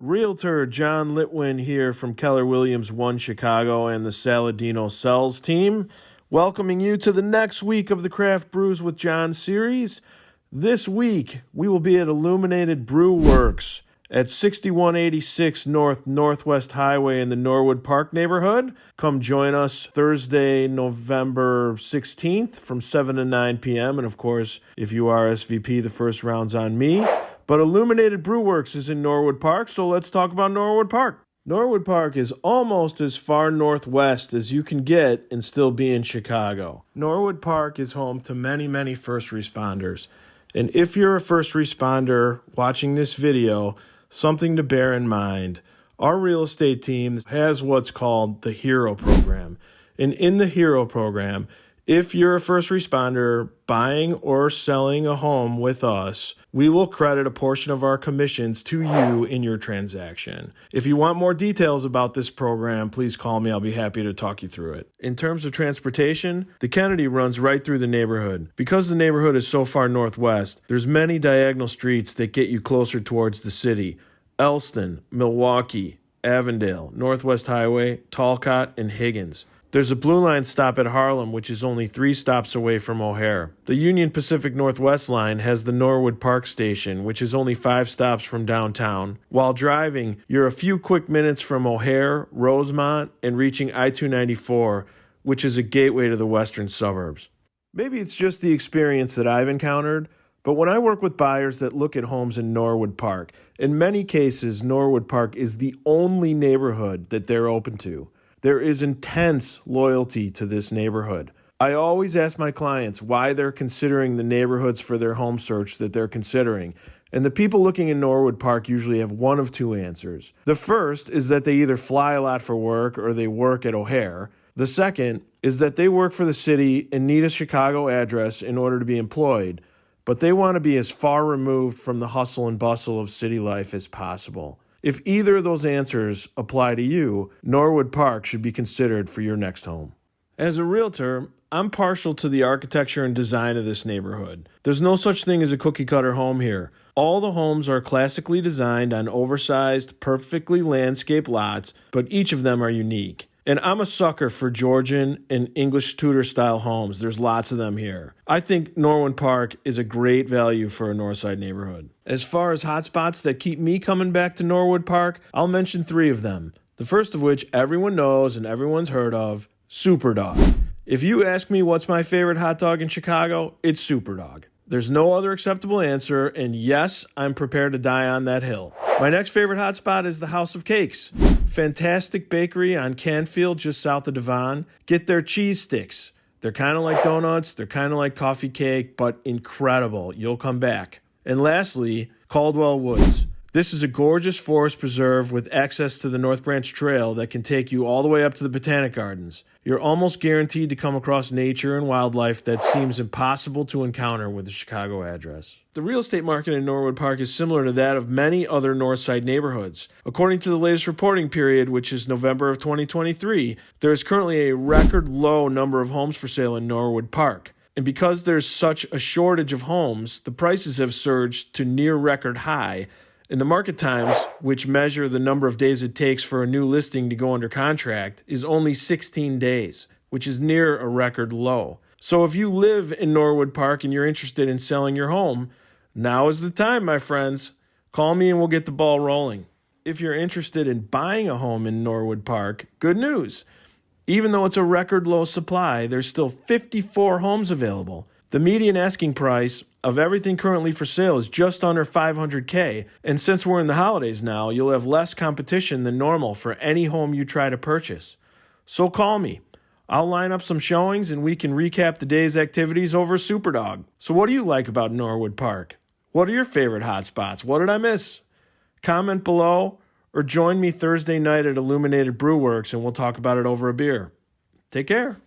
Realtor John Litwin here from Keller Williams One Chicago and the Saladino Sells team, welcoming you to the next week of the Craft Brews with John series. This week, we will be at Illuminated Brew Works at 6186 Northwest Highway in the Norwood Park neighborhood. Come join us Thursday, November 16th from 7 to 9 p.m. And of course, if you are SVP, the first round's on me. But Illuminated Brew Works is in Norwood Park, so let's talk about Norwood Park. Norwood Park is almost as far northwest as you can get and still be in Chicago. Norwood Park is home to many first responders. And if you're a first responder watching this video, something to bear in mind, our real estate team has what's called the HERO program. And in the HERO program, if you're a first responder buying or selling a home with us, we will credit a portion of our commissions to you in your transaction. If you want more details about this program, please call me. I'll be happy to talk you through it. In terms of transportation, the Kennedy runs right through the neighborhood. Because the neighborhood is so far northwest, there's many diagonal streets that get you closer towards the city. Elston, Milwaukee, Avondale, Northwest Highway, Talcott, and Higgins. There's a Blue Line stop at Harlem, which is only 3 stops away from O'Hare. The Union Pacific Northwest line has the Norwood Park station, which is only 5 stops from downtown. While driving, you're a few quick minutes from O'Hare, Rosemont, and reaching I-294, which is a gateway to the western suburbs. Maybe it's just the experience that I've encountered, but when I work with buyers that look at homes in Norwood Park, in many cases, Norwood Park is the only neighborhood that they're open to. There is intense loyalty to this neighborhood. I always ask my clients why they're considering the neighborhoods for their home search that they're considering. And the people looking in Norwood Park usually have one of 2 answers. The first is that they either fly a lot for work or they work at O'Hare. The second is that they work for the city and need a Chicago address in order to be employed, but they want to be as far removed from the hustle and bustle of city life as possible. If either of those answers apply to you, Norwood Park should be considered for your next home. As a realtor, I'm partial to the architecture and design of this neighborhood. There's no such thing as a cookie-cutter home here. All the homes are classically designed on oversized, perfectly landscaped lots, but each of them are unique. And I'm a sucker for Georgian and English Tudor-style homes. There's lots of them here. I think Norwood Park is a great value for a Northside neighborhood. As far as hotspots that keep me coming back to Norwood Park, I'll mention 3 of them. The first of which everyone knows and everyone's heard of, Superdog. If you ask me what's my favorite hot dog in Chicago, it's Superdog. There's no other acceptable answer, and yes, I'm prepared to die on that hill. My next favorite hotspot is the House of Cakes. Fantastic bakery on Canfield, just south of Devon. Get their cheese sticks. They're kind of like donuts, they're kind of like coffee cake, but incredible. You'll come back. And lastly, Caldwell Woods. This is a gorgeous forest preserve with access to the North Branch Trail that can take you all the way up to the Botanic Gardens. You're almost guaranteed to come across nature and wildlife that seems impossible to encounter with a Chicago address. The real estate market in Norwood Park is similar to that of many other Northside neighborhoods. According to the latest reporting period, which is November of 2023, there is currently a record low number of homes for sale in Norwood Park. And because there's such a shortage of homes, the prices have surged to near record high. And the market times, which measure the number of days it takes for a new listing to go under contract, is only 16 days, which is near a record low. So if you live in Norwood Park and you're interested in selling your home, now is the time, my friends. Call me and we'll get the ball rolling. If you're interested in buying a home in Norwood Park, good news. Even though it's a record low supply, there's still 54 homes available. The median asking price of everything currently for sale is just under $500K, and since we're in the holidays now, you'll have less competition than normal for any home you try to purchase. So call me. I'll line up some showings and we can recap the day's activities over Superdog. So what do you like about Norwood Park? What are your favorite hotspots? What did I miss? Comment below or join me Thursday night at Illuminated Brew Works and we'll talk about it over a beer. Take care.